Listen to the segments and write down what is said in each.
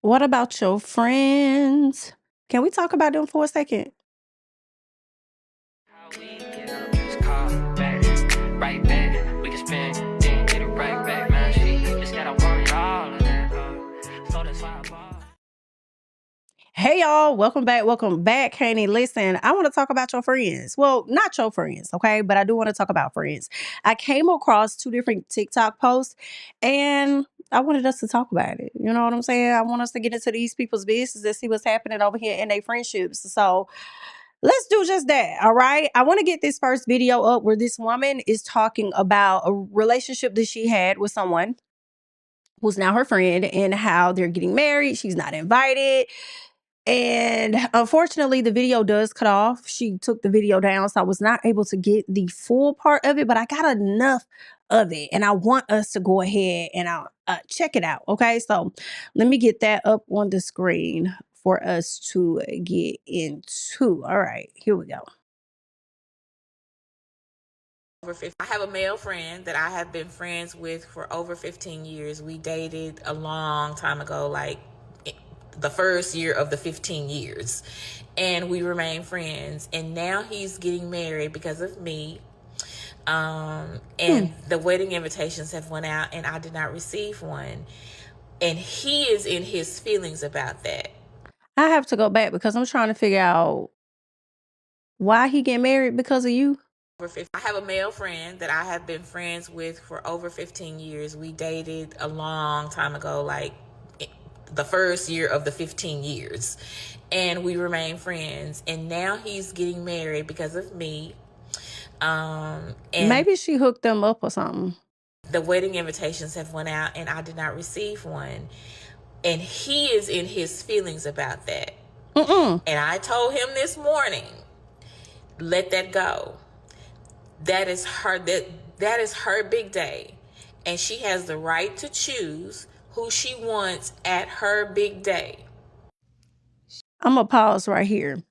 What about your friends? Can we talk about them for a second? How we get up, just call back, right back. We can spend, then get it right back, man. She just gotta want it all of that, so that's why I bought. Hey y'all, welcome back. Welcome back, Haney. Listen, I want to talk about your friends. Well, not your friends, okay? But I do want to talk about friends. I came across two different TikTok posts and I wanted us to talk about it. You know what I'm saying? I want us to get into these people's business and see what's happening over here in their friendships. So let's do just that. All right. I want to get this first video up where this woman is talking about a relationship that she had with someone who's now her friend and how they're getting married. She's not invited. And unfortunately, the video does cut off. She took the video down, so I was not able to get the full part of it, but I got enough of it. And I want us to go ahead and check it out. Okay, so let me get that up on the screen for us to get into. All right, here we go. Over 50. I have a male friend that I have been friends with for over 15 years. We dated a long time ago, like the first year of the 15 years. And we remain friends. And now he's getting married because of me. And the wedding invitations have went out and I did not receive one. And he is in his feelings about that. I have to go back because I'm trying to figure out why he get married because of you. I have a male friend that I have been friends with for over 15 years. We dated a long time ago, like the first year of the 15 years. And we remain friends. And now he's getting married because of me. And Maybe she hooked them up or something. the wedding invitations have went out and I did not receive one. And he is in his feelings about that. And I told him this morning, let that go. That is her big day. And she has the right to choose who she wants at her big day. I'm gonna pause right here,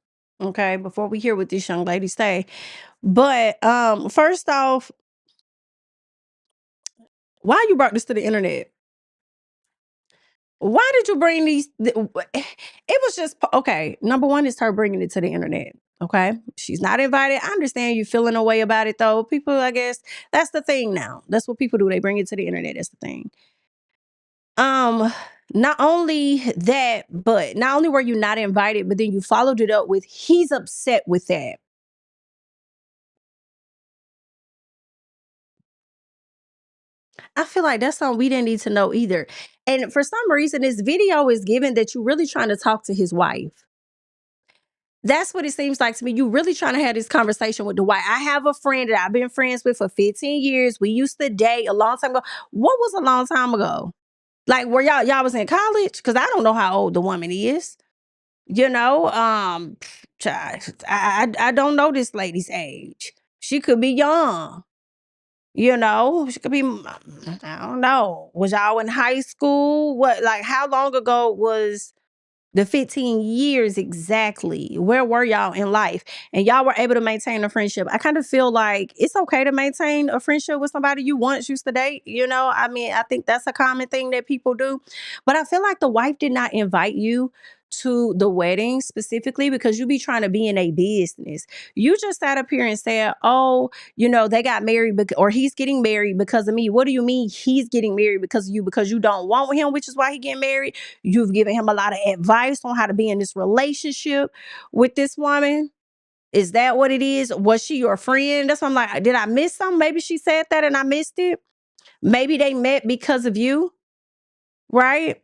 okay, before we hear what this young lady say. But first off, why you brought this to the internet? Why did you bring these? It was just okay. Number one is her bringing it to the internet. Okay, she's not invited. I understand you feeling a way about it though. People, I guess that's the thing now. That's what people do. They bring it to the internet. That's the thing. Um, Not only that, but not only were you not invited, but then you followed it up with he's upset with that. I feel like that's something we didn't need to know either. And for some reason, this video is given that you're really trying to talk to his wife. That's what it seems like to me. You really trying to have this conversation with the wife. I have a friend that I've been friends with for 15 years. We used to date a long time ago. What was a long time ago? Like, were y'all was in college? Because I don't know how old the woman is. You know, I don't know this lady's age. She could be young. You know, she could be, I don't know. Was y'all in high school? What, like, how long ago was the 15 years exactly? Where were y'all in life? And y'all were able to maintain a friendship. I kind of feel like it's okay to maintain a friendship with somebody you once used to date. You know, I mean, I think that's a common thing that people do. But I feel like the wife did not invite you to the wedding specifically because you be trying to be in a business. You just sat up here and said, oh, you know, they got married or he's getting married because of me. What do you mean he's getting married because of you? Because you don't want him, which is why he getting married. You've given him a lot of advice on how to be in this relationship with this woman. Is that what it is? Was she your friend? That's why I'm like, did I miss something? Maybe she said that and I missed it. Maybe they met because of you, right?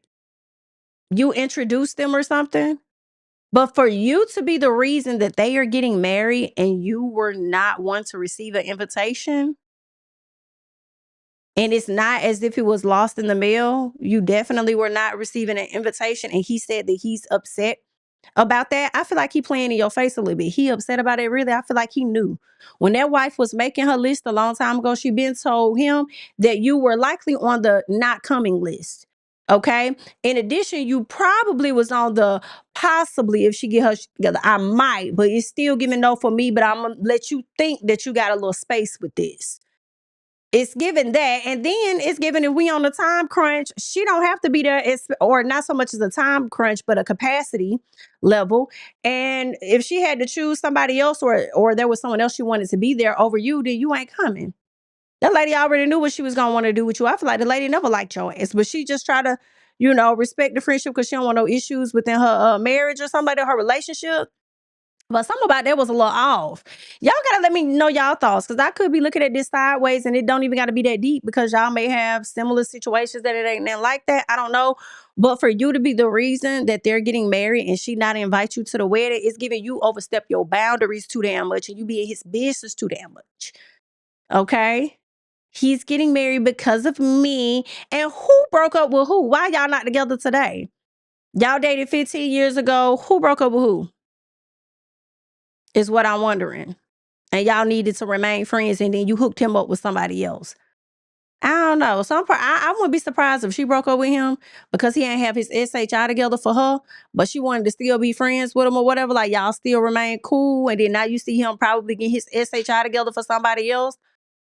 You introduced them or something. But for you to be the reason that they are getting married and you were not one to receive an invitation, and it's not as if it was lost in the mail, you definitely were not receiving an invitation. And he said that he's upset about that. I feel like he playing in your face a little bit. He upset about it. Really, I feel like he knew when that wife was making her list a long time ago. She been told him that you were likely on the not coming list. Okay. In addition, you probably was on the possibly if she get her together. I might, but it's still giving no for me. But I'm gonna let you think that you got a little space with this. It's given that, and then it's given if we on the time crunch, she don't have to be there, or not so much as a time crunch, but a capacity level. And if she had to choose somebody else, or there was someone else she wanted to be there over you, then you ain't coming. That lady already knew what she was gonna want to do with you. I feel like the lady never liked your ass, but she just try to, respect the friendship because she don't want no issues within her marriage or somebody, her relationship. But something about that was a little off. Y'all gotta let me know y'all thoughts, because I could be looking at this sideways and it don't even gotta be that deep, because y'all may have similar situations that it ain't nothing like that. I don't know. But for you to be the reason that they're getting married and she not invite you to the wedding, it's giving you overstep your boundaries too damn much and you be in his business too damn much. Okay? He's getting married because of me. And who broke up with who? Why y'all not together today? Y'all dated 15 years ago. Who broke up with who? Is what I'm wondering. And y'all needed to remain friends, and then you hooked him up with somebody else. I don't know. I wouldn't be surprised if she broke up with him because he ain't have his SHI together for her, but she wanted to still be friends with him or whatever. Like, y'all still remain cool, and then now you see him probably getting his SHI together for somebody else.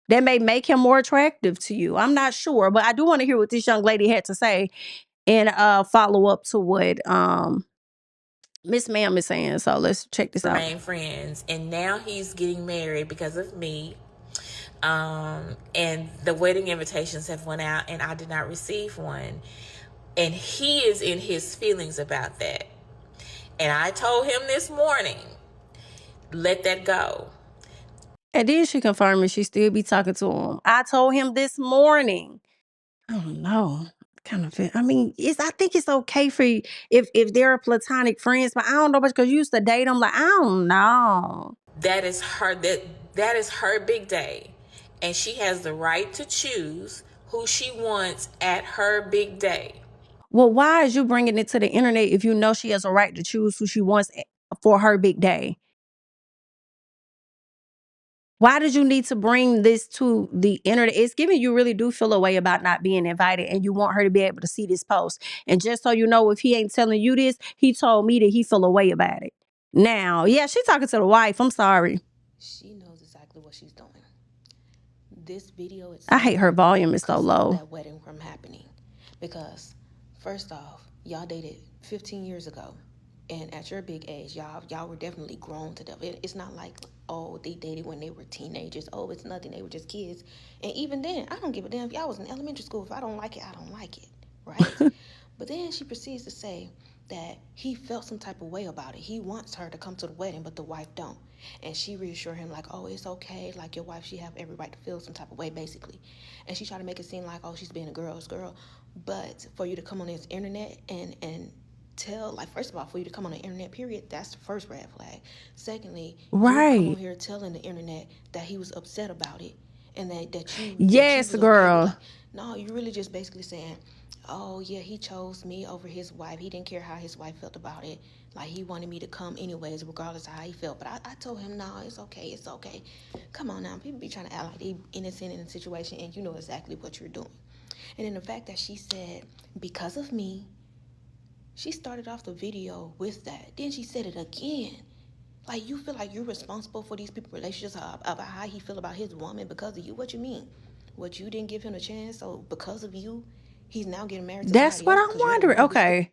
That may make him more attractive to you. I'm not sure, but I do want to hear what this young lady had to say and follow up to what Miss Ma'am is saying. So let's check this out. Remain friends, and now he's getting married because of me. And the wedding invitations have went out, and I did not receive one. And he is in his feelings about that. And I told him this morning, let that go. And then she confirmed she still be talking to him. I told him this morning. I don't know. Kind of. I mean, I think it's okay for you if they're platonic friends, but I don't know, because you used to date them. Like, I don't know. That is her big day, and she has the right to choose who she wants at her big day. Well, why is you bringing it to the internet if you know she has a right to choose who she wants for her big day? Why did you need to bring this to the internet? It's giving you really do feel a way about not being invited, and you want her to be able to see this post. And just so you know, if he ain't telling you this, he told me that he feel a way about it. Now, yeah, she's talking to the wife. I'm sorry. She knows exactly what she's doing. This video itself, I hate her volume is so low. that wedding from happening, because first off, y'all dated 15 years ago, and at your big age, y'all were definitely grown to death. It's not like, oh, they dated when they were teenagers. Oh, it's nothing. They were just kids. And even then, I don't give a damn if y'all was in elementary school. If I don't like it, I don't like it, right? But then she proceeds to say that he felt some type of way about it. He wants her to come to the wedding, but the wife don't. And she reassured him like, oh, it's okay. Like, your wife, she have every right to feel some type of way, basically. And she tried to make it seem like, oh, she's being a girl's girl. But for you to come on this internet and tell, like, first of all, for you to come on the internet, period, that's the first red flag. Secondly, you come on here telling the internet that he was upset about it, and that you Yes, that you was girl. okay with, like, no, you're really just basically saying, oh yeah, he chose me over his wife. He didn't care how his wife felt about it. Like, he wanted me to come anyways, regardless of how he felt. But I told him, no, it's okay, it's okay. Come on now, people be trying to act like they innocent in a situation, and you know exactly what you're doing. And then the fact that she said, because of me, she started off the video with that. Then she said it again. Like, you feel like you're responsible for these people's relationships, about how he feel about his woman because of you. What you mean? What, you didn't give him a chance, so because of you, he's now getting married to That's somebody what else I'm because you're the wondering. one who Okay.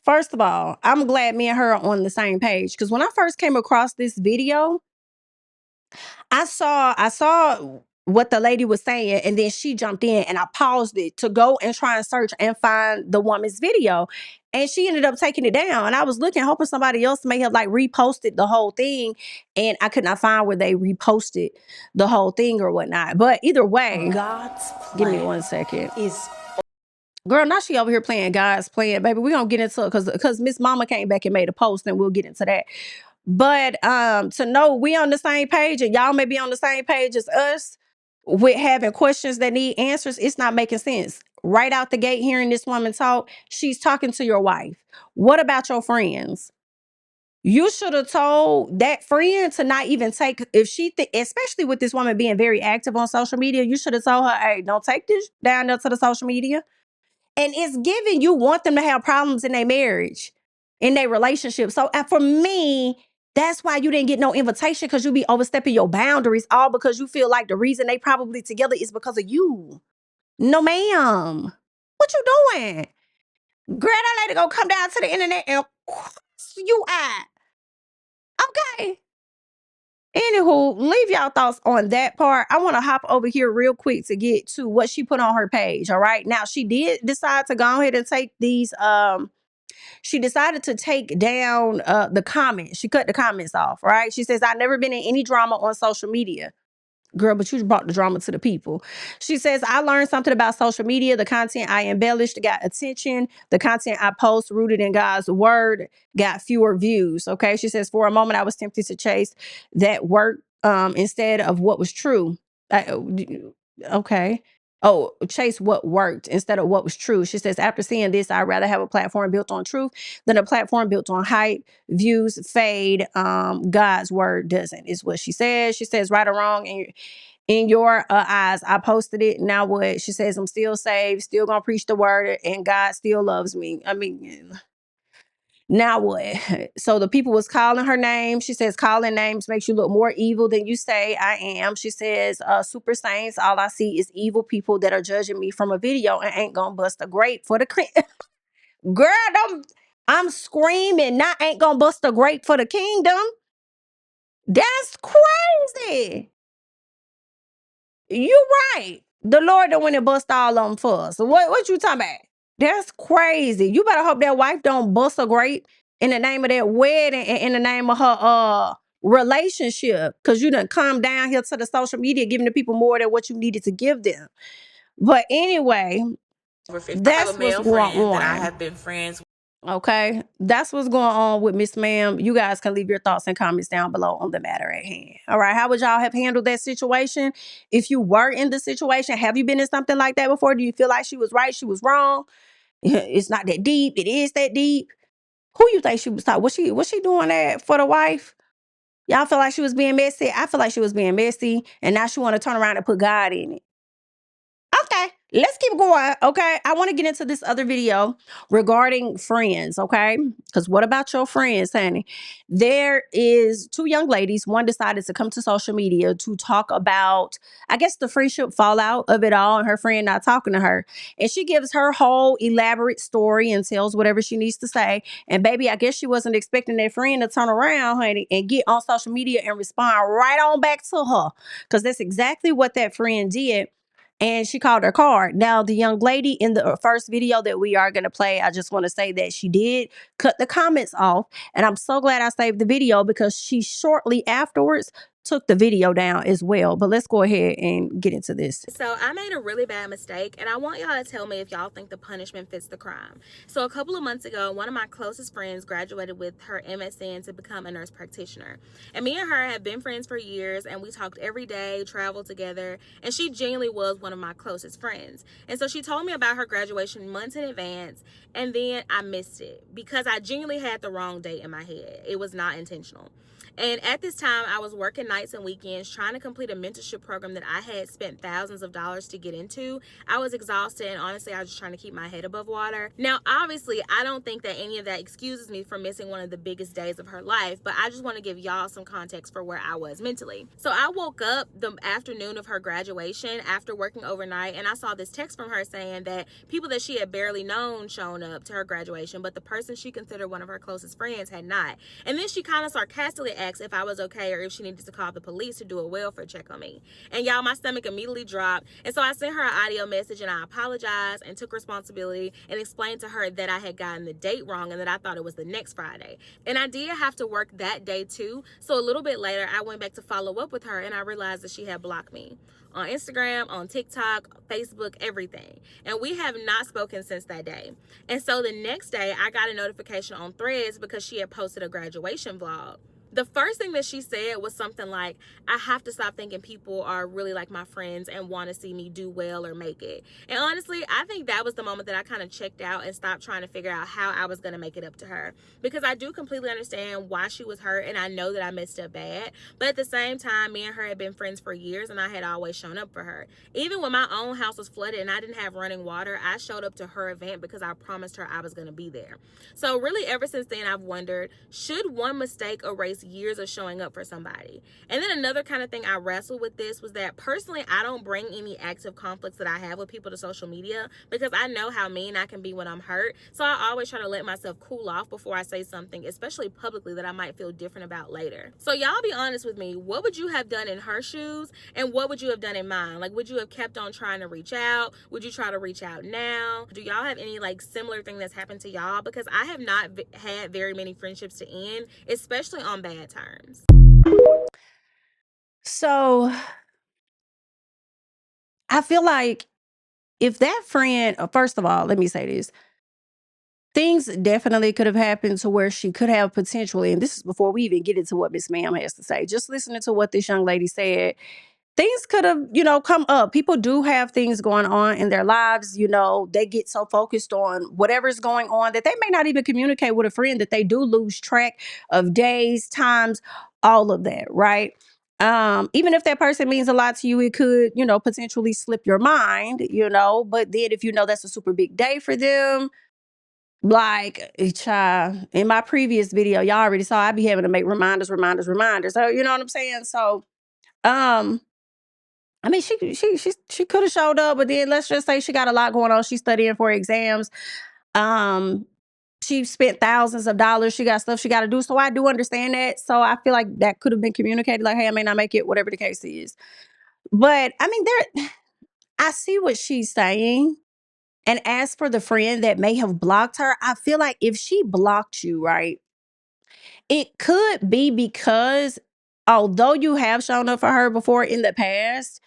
First of all, I'm glad me and her are on the same page, because when I first came across this video, I saw what the lady was saying, and then she jumped in, and I paused it to go and try and search and find the woman's video. And she ended up taking it down. And I was looking, hoping somebody else may have like reposted the whole thing. And I could not find where they reposted the whole thing or whatnot. But either way, God's plan give me 1 second. is Girl, now she over here playing God's plan, baby. We're gonna get into it because Miss Mama came back and made a post, and we'll get into that. But to know we on the same page, and y'all may be on the same page as us with having questions that need answers, it's not making sense. Right out the gate, hearing this woman talk, she's talking to your wife. What about your friends? You should have told that friend to not even take, if she, especially with this woman being very active on social media, you should have told her, hey, don't take this down there to the social media. And it's giving you want them to have problems in their marriage, in their relationship. So for me, That's why you didn't get no invitation, because you be overstepping your boundaries, all because you feel like the reason they probably together is because of you. No, ma'am. What you doing? Girl, that lady gonna come down to the internet and cross you out. Okay. Anywho, leave y'all thoughts on that part. I want to hop over here real quick to get to what she put on her page. All right. Now, she did decide to go ahead and take these she decided to take down the comments. She cut the comments off, right? She says, I've never been in any drama on social media. Girl, but you brought the drama to the people. She says, I learned something about social media. The content I embellished got attention. The content I post rooted in God's word got fewer views. Okay. She says, for a moment, I was tempted to chase that work instead of what was true. Okay. Oh, chase what worked instead of what was true. She says, after seeing this, I'd rather have a platform built on truth than a platform built on hype. Views fade. God's word doesn't, is what she says. She says, right or wrong, in your eyes, I posted it. Now what? She says, I'm still saved, still gonna preach the word, and God still loves me. I mean, now what? So the people was calling her name. She says, calling names makes you look more evil than you say I am. She says, super saints, all I see is evil people that are judging me from a video and ain't gonna bust a grape for the girl, I'm screaming, not ain't gonna bust a grape for the kingdom. That's crazy. You right. The Lord don't want to bust all of them for us. So what you talking about? That's crazy. You better hope that wife don't bust a grape in the name of that wedding and in the name of her relationship. Cause you done come down here to the social media giving the people more than what you needed to give them. But anyway, I have that's a what's male going friend that I on. have been friends with. Okay, that's what's going on with Miss Ma'am. You guys can leave your thoughts and comments down below on the matter at hand. All right, how would y'all have handled that situation if you were in the situation? Have you been in something like that before? Do you feel like she was right, she was wrong? It's not that deep. It is that deep. Who you think she was talking? Was she doing that for the wife? Y'all feel like she was being messy? I feel like she was being messy, and now she want to turn around and put God in it. Okay, let's keep going. Okay, I want to get into this other video regarding friends. Okay, because what about your friends, honey? There is two young ladies. One decided to come to social media to talk about, I guess, the friendship fallout of it all, and her friend not talking to her. And she gives her whole elaborate story and tells whatever she needs to say. And baby, I guess she wasn't expecting that friend to turn around, honey, and get on social media and respond right on back to her, because that's exactly what that friend did. And she called her card. Now, the young lady in the first video that we are going to play, I just want to say that she did cut the comments off. And I'm so glad I saved the video, because she shortly afterwards took the video down as well. But let's go ahead and get into this. So I made a really bad mistake, and I want y'all to tell me if y'all think the punishment fits the crime. So a couple of months ago, one of my closest friends graduated with her MSN to become a nurse practitioner. And me and her have been friends for years, and we talked every day, traveled together, and she genuinely was one of my closest friends. And so she told me about her graduation months in advance, and then I missed it because I genuinely had the wrong date in my head. It was not intentional. And at this time, I was working nights and weekends trying to complete a mentorship program that I had spent thousands of dollars to get into. I was exhausted, and honestly, I was just trying to keep my head above water. Now, obviously, I don't think that any of that excuses me for missing one of the biggest days of her life, but I just want to give y'all some context for where I was mentally. So I woke up the afternoon of her graduation after working overnight, and I saw this text from her saying that people that she had barely known shown up to her graduation, but the person she considered one of her closest friends had not. And then she kind of sarcastically asked if I was okay or if she needed to call the police to do a welfare check on me. And y'all, my stomach immediately dropped. And so I sent her an audio message, and I apologized and took responsibility and explained to her that I had gotten the date wrong and that I thought it was the next Friday. And I did have to work that day too. So a little bit later, I went back to follow up with her, and I realized that she had blocked me on Instagram, on TikTok, Facebook, everything. And we have not spoken since that day. And so the next day, I got a notification on Threads because she had posted a graduation vlog. The first thing that she said was something like, I have to stop thinking people are really like my friends and want to see me do well or make it. And honestly, I think that was the moment that I kind of checked out and stopped trying to figure out how I was going to make it up to her. Because I do completely understand why she was hurt, and I know that I messed up bad. But at the same time, me and her had been friends for years, and I had always shown up for her. Even when my own house was flooded and I didn't have running water, I showed up to her event because I promised her I was going to be there. So really, ever since then, I've wondered, should one mistake erase takes years of showing up for somebody. And then another kind of thing I wrestled with this was that personally, I don't bring any active conflicts that I have with people to social media because I know how mean I can be when I'm hurt. So I always try to let myself cool off before I say something, especially publicly, that I might feel different about later. So y'all be honest with me. What would you have done in her shoes, and what would you have done in mine? Like, would you have kept on trying to reach out? Would you try to reach out now? Do y'all have any like similar thing that's happened to y'all? Because I have not had very many friendships to end, especially on bad terms. So I feel like if that friend, first of all, let me say this. Things definitely could have happened to where she could have potentially, and this is before we even get into what Miss Ma'am has to say, just listening to what this young lady said, things could have, come up. People do have things going on in their lives. They get so focused on whatever's going on that they may not even communicate with a friend, that they do lose track of days, times, all of that, right? Even if that person means a lot to you, it could, potentially slip your mind, but then if that's a super big day for them, like, child, in my previous video, y'all already saw I be having to make reminders. So, you know what I'm saying? So, um, I mean, she could have showed up, but then let's just say she got a lot going on. She's studying for exams. Um, she spent thousands of dollars. She got stuff she got to do. So I do understand that. So I feel like that could have been communicated. Like, hey, I may not make it, whatever the case is. But I mean, I see what she's saying. And as for the friend that may have blocked her, I feel like if she blocked you, right, it could be because although you have shown up for her before in the past,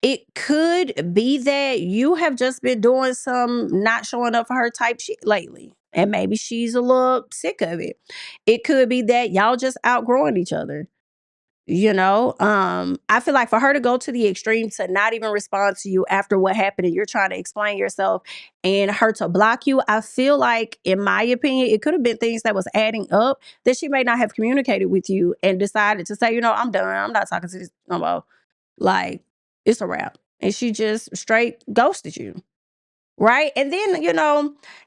it could be that you have just been doing some not showing up for her type shit lately. And maybe she's a little sick of it. It could be that y'all just outgrowing each other. I feel like for her to go to the extreme to not even respond to you after what happened and you're trying to explain yourself, and her to block you, I feel like, in my opinion, it could have been things that was adding up that she may not have communicated with you and decided to say, I'm done. I'm not talking to this no more. Like, it's a wrap. And she just straight ghosted you. Right. And then,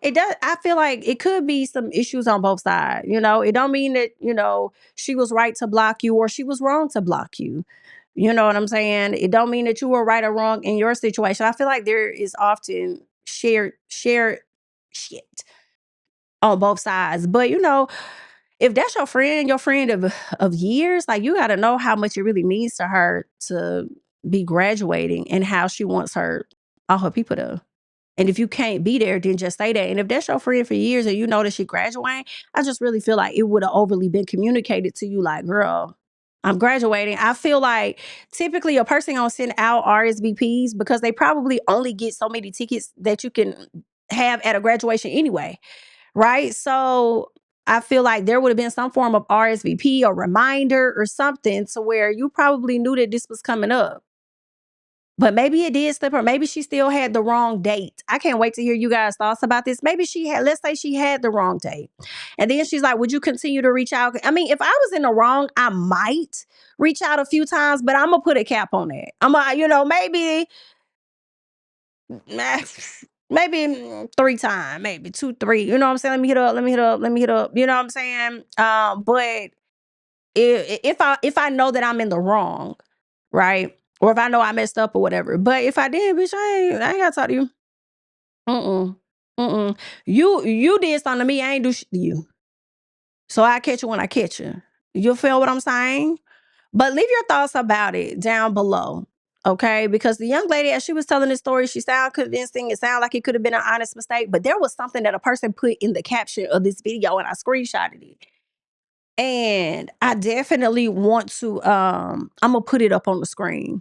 it does, I feel like it could be some issues on both sides. It don't mean that, she was right to block you or she was wrong to block you. You know what I'm saying? It don't mean that you were right or wrong in your situation. I feel like there is often shared shit on both sides. But if that's your friend of years, like, you got to know how much it really means to her to be graduating and how she wants all her people to. And if you can't be there, then just say that. And if that's your friend for years and you know that she graduating, I just really feel like it would have overly been communicated to you, like, girl, I'm graduating. I feel like typically a person gonna send out RSVPs because they probably only get so many tickets that you can have at a graduation anyway. Right. So I feel like there would have been some form of RSVP or reminder or something to where you probably knew that this was coming up. But maybe it did slip her. Maybe she still had the wrong date. I can't wait to hear you guys' thoughts about this. Maybe let's say she had the wrong date. And then she's like, would you continue to reach out? I mean, if I was in the wrong, I might reach out a few times, but I'm going to put a cap on that. I'm going to, maybe 3 times, maybe 2, 3. You know what I'm saying? Let me hit up. You know what I'm saying? But if I know that I'm in the wrong, right? Or if I know I messed up or whatever. But if I did, bitch, I ain't gotta talk to you. Mm-mm. Mm-mm. You did something to me, I ain't do shit to you. So I catch you when I catch you. You feel what I'm saying? But leave your thoughts about it down below. Okay, because the young lady, as she was telling this story, she sounded convincing. It sounded like it could have been an honest mistake, but there was something that a person put in the caption of this video, and I screenshotted it. And I definitely want to, I'm gonna put it up on the screen.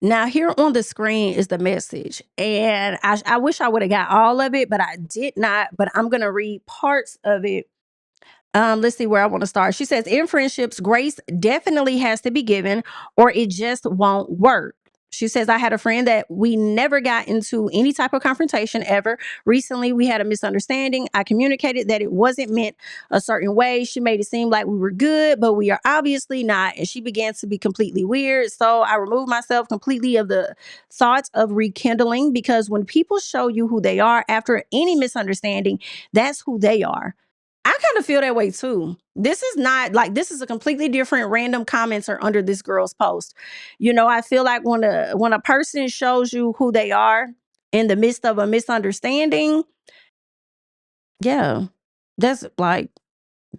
Now, here on the screen is the message. And I wish I would have got all of it, but I did not. But I'm gonna read parts of it. Let's see where I want to start. She says, in friendships, grace definitely has to be given, or it just won't work. She says, I had a friend that we never got into any type of confrontation ever. Recently, we had a misunderstanding. I communicated that it wasn't meant a certain way. She made it seem like we were good, but we are obviously not. And she began to be completely weird. So I removed myself completely of the thoughts of rekindling, because when people show you who they are after any misunderstanding, that's who they are. I kind of feel that way too. This is not like, this is a completely different random commenter under this girl's post. I feel like when a person shows you who they are in the midst of a misunderstanding, yeah, that's like,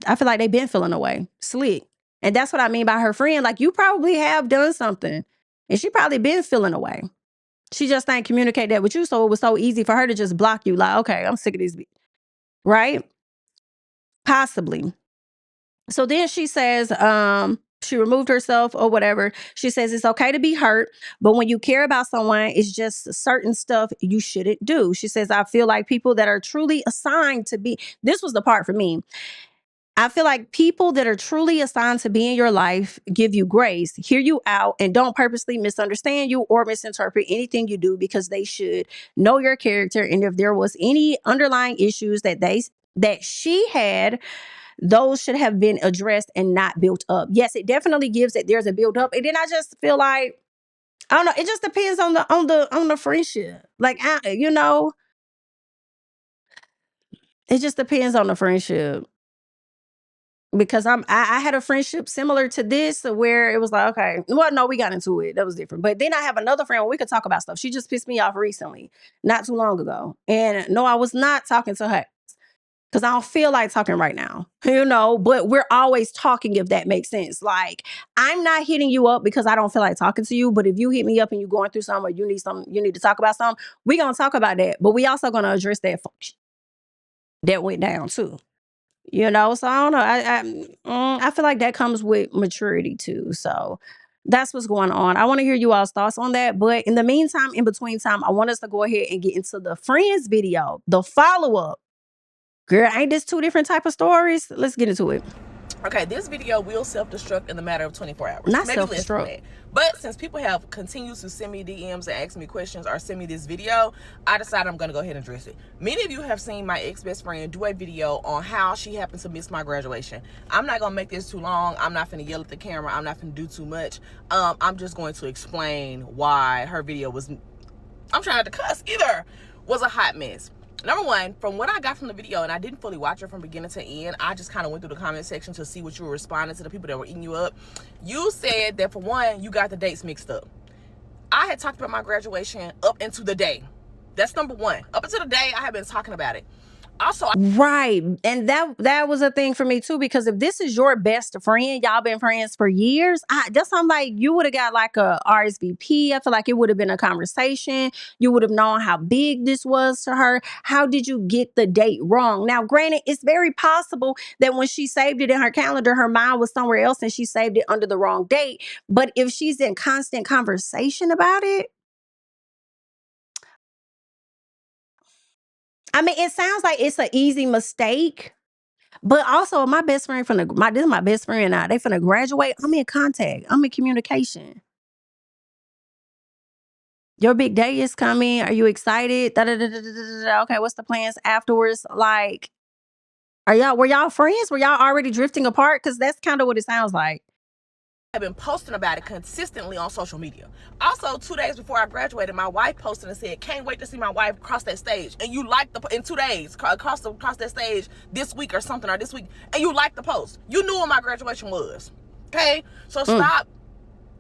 I feel like they've been feeling away, slick. And that's what I mean by her friend. Like, you probably have done something and she probably been feeling away. She just ain't communicate that with you. So it was so easy for her to just block you. Like, okay, I'm sick of this. Right? Possibly. So then she says, she removed herself or whatever. She says it's okay to be hurt, but when you care about someone, it's just certain stuff you shouldn't do. She says, I feel like people that are truly assigned to be, this was the part for me. I feel like people that are truly assigned to be in your life give you grace, hear you out, and don't purposely misunderstand you or misinterpret anything you do, because they should know your character. And if there was any underlying issues that she had, those should have been addressed and not built up. Yes, it definitely gives that there's a build up. And then I just feel like, I don't know, it just depends on the friendship. Like, it just depends on the friendship. Because I had a friendship similar to this where it was like, okay, well, no, we got into it. That was different. But then I have another friend where we could talk about stuff. She just pissed me off recently, not too long ago. And no, I was not talking to her because I don't feel like talking right now, but we're always talking, if that makes sense. Like, I'm not hitting you up because I don't feel like talking to you. But if you hit me up and you're going through something or you need to talk about something, we're going to talk about that. But we also going to address that function that went down too. So I don't know. I feel like that comes with maturity too. So that's what's going on. I want to hear you all's thoughts on that. But in the meantime, in between time, I want us to go ahead and get into the friends video, the follow up. Girl, ain't this two different type of stories? Let's get into it. Okay, this video will self-destruct in the matter of 24 hours. Not maybe self-destruct. less than that. But since people have continued to send me DMs and ask me questions or send me this video, I decided I'm going to go ahead and address it. Many of you have seen my ex-best friend do a video on how she happened to miss my graduation. I'm not going to make this too long. I'm not going to yell at the camera. I'm not going to do too much. I'm just going to explain why her video was, I'm trying not to cuss either, was a hot mess. Number one, from what I got from the video, and I didn't fully watch it from beginning to end, I just kind of went through the comment section to see what you were responding to, the people that were eating you up. You said that, for one, you got the dates mixed up. I had talked about my graduation up into the day. That's number one. Up until the day, I have been talking about it. Also, right. And that was a thing for me too, because if this is your best friend, y'all been friends for years, that's something like you would have got like a RSVP. I feel like it would have been a conversation. You would have known how big this was to her. How did you get the date wrong? Now, granted, it's very possible that when she saved it in her calendar, her mind was somewhere else and she saved it under the wrong date. But if she's in constant conversation about it, I mean, it sounds like it's an easy mistake. But also, my best friend this is my best friend now. They finna graduate. I'm in contact. I'm in communication. Your big day is coming. Are you excited? Da, da, da, da, da, da, da. Okay, what's the plans afterwards? Like, were y'all friends? Were y'all already drifting apart? Because that's kind of what it sounds like. I've been posting about it consistently on social media. Also, 2 days before I graduated, my wife posted and said, "Can't wait to see my wife cross that stage." And you liked in 2 days, cross that stage this week or something, or this week, and you liked the post. You knew when my graduation was. Okay? So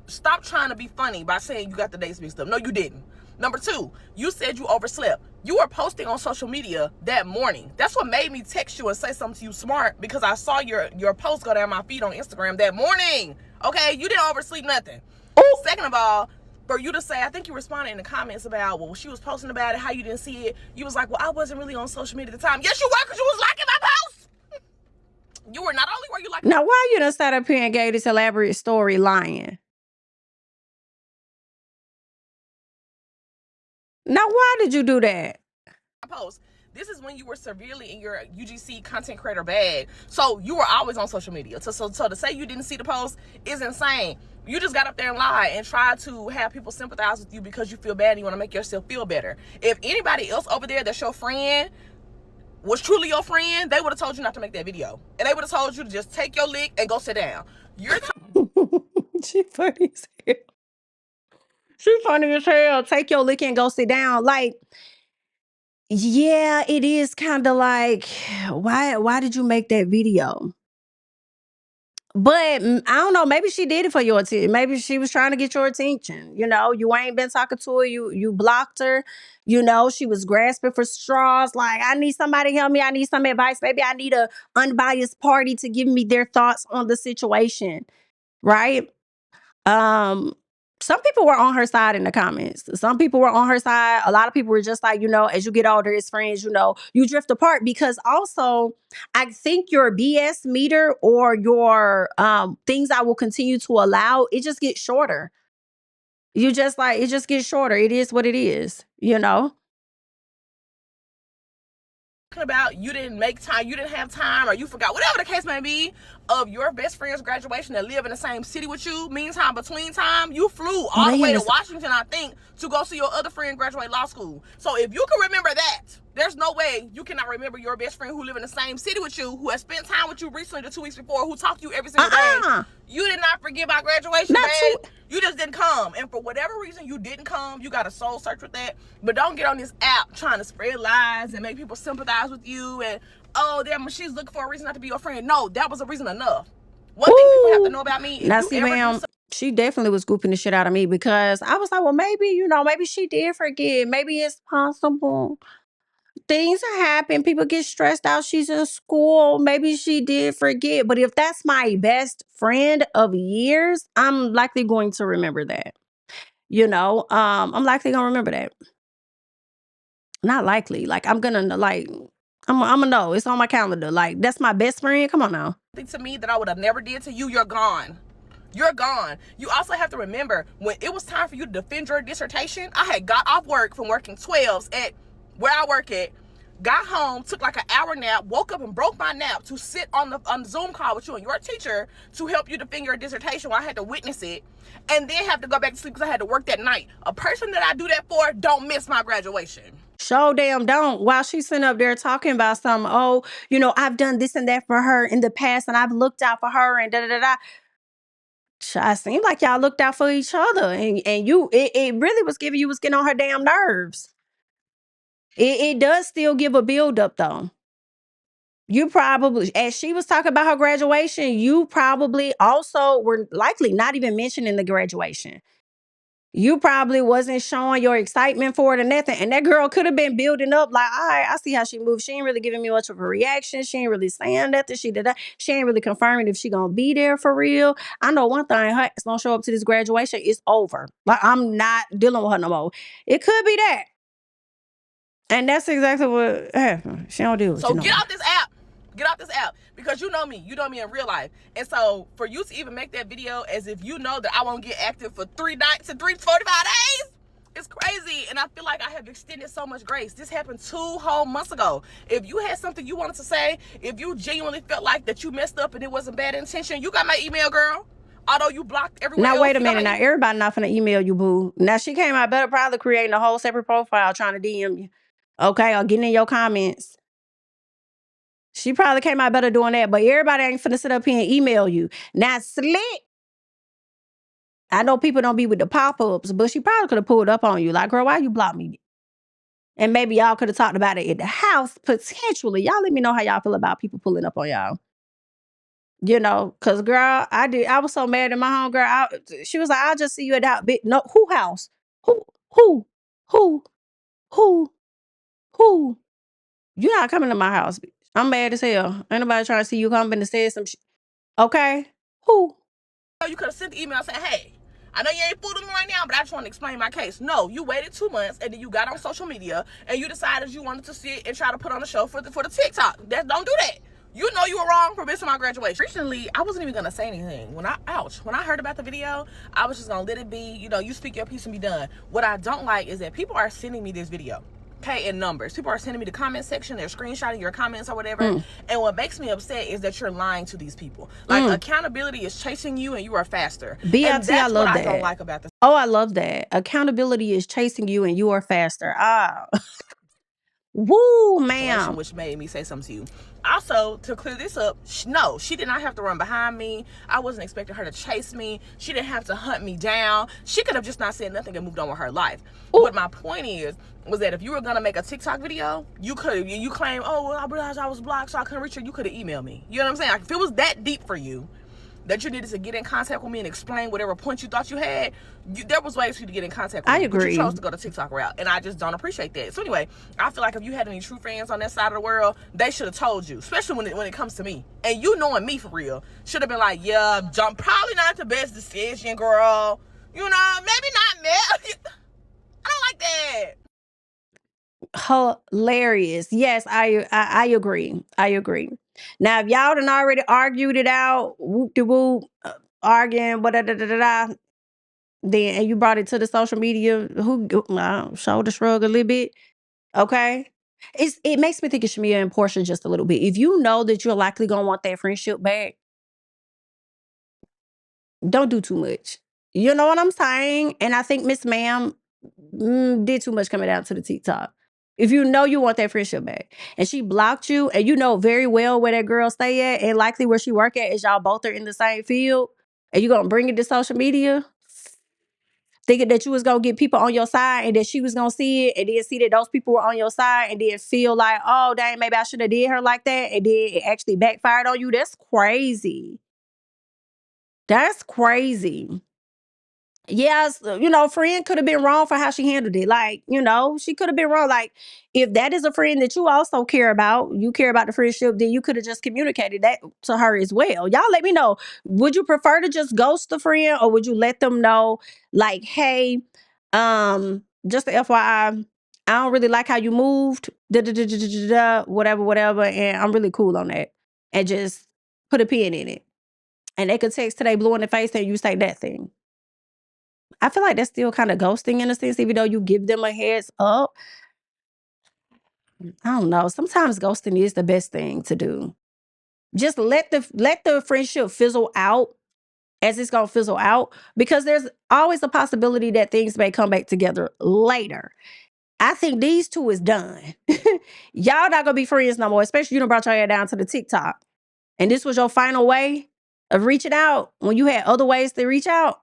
stop trying to be funny by saying you got the dates mixed up. No, you didn't. Number two, you said you overslept. You were posting on social media that morning. That's what made me text you and say something to you smart, because I saw your post go down my feed on Instagram that morning. Okay, you didn't oversleep nothing. Ooh. Second of all, for you to say, I think you responded in the comments about, well, she was posting about it, how you didn't see it. You was like, well, I wasn't really on social media at the time. Yes, you were, because you was liking my post. You were, not only were you liking. Now, why you done sat up here and gave this elaborate story lying? Now, why did you do that? Post. This is when you were severely in your UGC content creator bag. So you were always on social media. So to say you didn't see the post is insane. You just got up there and lied and tried to have people sympathize with you because you feel bad and you want to make yourself feel better. If anybody else over there that's your friend was truly your friend, they would have told you not to make that video. And they would have told you to just take your lick and go sit down. You're She funny as hell. She funny as hell. Take your lick and go sit down. Like, Yeah, it is kind of like, why did you make that video? But I don't know. Maybe she did it for your attention. Maybe she was trying to get your attention. You ain't been talking to her. You blocked her. She was grasping for straws. Like, I need somebody to help me. I need some advice. Maybe I need a unbiased party to give me their thoughts on the situation. Right? Um, some people were on her side in the comments. Some people were on her side. A lot of people were just like, as you get older as friends, you drift apart, because also I think your BS meter, or your things I will continue to allow, it just gets shorter. It just gets shorter. It is what it is. About you didn't make time, you didn't have time, or you forgot, whatever the case may be, of your best friend's graduation that live in the same city with you. Meantime, between time, you flew all the way to Washington, I think, to go see your other friend graduate law school. So if you can remember that, there's no way you cannot remember your best friend who live in the same city with you, who has spent time with you recently, the 2 weeks before, who talked to you every single day. You did not forget about graduation, babe. You just didn't come. And for whatever reason you didn't come, you got a soul search with that. But don't get on this app trying to spread lies and make people sympathize with you. And, she's looking for a reason not to be your friend. No, that was a reason enough. One thing people have to know about me. Now, see, ma'am, she definitely was scooping the shit out of me, because I was like, well, maybe, maybe she did forget. Maybe it's possible. Things happen. People get stressed out. She's in school. Maybe she did forget. But if that's my best friend of years, I'm likely going to remember that. I'm likely going to remember that. Not likely. Like, I'm going to, like, I'm going to know. It's on my calendar. Like, that's my best friend. Come on now. To me that I would have never did to you, you're gone. You're gone. You also have to remember, when it was time for you to defend your dissertation, I had got off work from working 12s at where I work at, got home, took like an hour nap, woke up and broke my nap to sit on the Zoom call with you and your teacher to help you defend your dissertation while I had to witness it, and then have to go back to sleep because I had to work that night. A person that I do that for don't miss my graduation. Show damn don't. While she's sitting up there talking about something, I've done this and that for her in the past, and I've looked out for her, and da-da-da-da. I seem like y'all looked out for each other, and it really was getting on her damn nerves. It does still give a build up, though. You probably, as she was talking about her graduation, you probably also were likely not even mentioning the graduation. You probably wasn't showing your excitement for it or nothing. And that girl could have been building up like, all right, I see how she moves. She ain't really giving me much of a reaction. She ain't really saying nothing. She did that. She ain't really confirming if she gonna be there for real. I know one thing, her ass don't show up to this graduation, it's over. Like, I'm not dealing with her no more. It could be that. And that's exactly what happened. She don't deal with So you no get more. off this app. Get off this app, because you know me in real life. And so for you to even make that video as if you know that I won't get active for 3 nights and 345 days, it's crazy. And I feel like I have extended so much grace. This happened 2 whole months ago. If you had something you wanted to say, if you genuinely felt like that you messed up and it wasn't bad intention, you got my email, girl. Although you blocked everywhere Now, else, wait a minute. Now, everybody not finna email you, boo. Now, she came out better probably creating a whole separate profile trying to DM you. Okay, or getting in your comments. She probably came out better doing that, but everybody ain't finna sit up here and email you. Now, Slick, I know people don't be with the pop-ups, but she probably could have pulled up on you. Like, girl, why you block me? And maybe y'all could have talked about it at the house, potentially. Y'all let me know how y'all feel about people pulling up on y'all. Because, girl, I was so mad at my homegirl. She was like, I'll just see you at that big. No, who house? Who? Who? You're not coming to my house. I'm mad as hell. Ain't nobody trying to see you coming to say some shit. Okay? Who? You could have sent the email saying, hey, I know you ain't fooling me right now, but I just want to explain my case. No, you waited 2 months, and then you got on social media, and you decided you wanted to sit and try to put on a show for the TikTok. Don't do that. You know you were wrong for missing my graduation. Recently, I wasn't even going to say anything. When I heard about the video, I was just going to let it be. You speak your piece and be done. What I don't like is that people are sending me this video. Okay, in numbers. People are sending me the comment section. They're screenshotting your comments or whatever. And what makes me upset is that you're lying to these people. Like, accountability is chasing you and you are faster. BLT, and that's I love what that. I don't like about this. Oh, I love that. Accountability is chasing you and you are faster. Woo, situation, ma'am. which made me say something to you. Also, to clear this up, no, she did not have to run behind me. I wasn't expecting her to chase me. She didn't have to hunt me down. She could have just not said nothing and moved on with her life. Ooh. But my point was that if you were gonna make a TikTok video, you claim, oh, well, I realized I was blocked, so I couldn't reach her. You could have emailed me. You know what I'm saying? Like, if it was that deep for you, that you needed to get in contact with me and explain whatever point you thought you had, there was ways for you to get in contact with me. I agree. But you chose to go to TikTok route, and I just don't appreciate that. So anyway, I feel like if you had any true fans on that side of the world, they should have told you, especially when it comes to me. And you knowing me for real, should have been like, yeah, probably not the best decision, girl. You know, maybe not me. I don't like that. Hilarious. Yes, I agree. I agree. Now, if y'all done already argued it out, whoop-de-whoop, arguing, then, and you brought it to the social media, shoulder shrug a little bit, okay? It makes me think it should be in portion just a little bit. If you know that you're likely going to want that friendship back, don't do too much. You know what I'm saying? And I think Miss Ma'am did too much coming down to the TikTok. If you know you want that friendship back and she blocked you and you know very well where that girl stay at and likely where she work at is y'all both are in the same field and you gonna bring it to social media thinking that you was gonna get people on your side and that she was gonna see it and then see that those people were on your side and then feel like, oh, dang, maybe I should have did her like that and then it actually backfired on you. That's crazy. That's crazy. Yes, friend could have been wrong for how she handled it. Like, she could have been wrong. Like, if that is a friend that you also care about, you care about the friendship, then you could have just communicated that to her as well. Y'all let me know. Would you prefer to just ghost the friend or would you let them know, like, hey, just the FYI, I don't really like how you moved, whatever, and I'm really cool on that. And just put a pin in it. And they could text today blue in the face and you say that thing. I feel like that's still kind of ghosting in a sense, even though you give them a heads up. I don't know. Sometimes ghosting is the best thing to do. Just let the friendship fizzle out as it's gonna fizzle out, because there's always a possibility that things may come back together later. I think these two is done. Y'all not gonna be friends no more, especially you done brought your head down to the TikTok. And this was your final way of reaching out when you had other ways to reach out.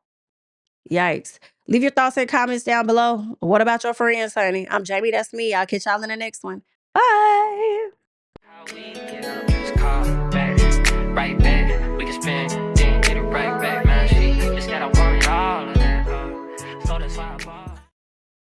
Yikes. Leave your thoughts and comments down below. What about your friends, honey? I'm Jamie, that's me. I'll catch y'all in the next one. Bye. How we get up, just call back, right back.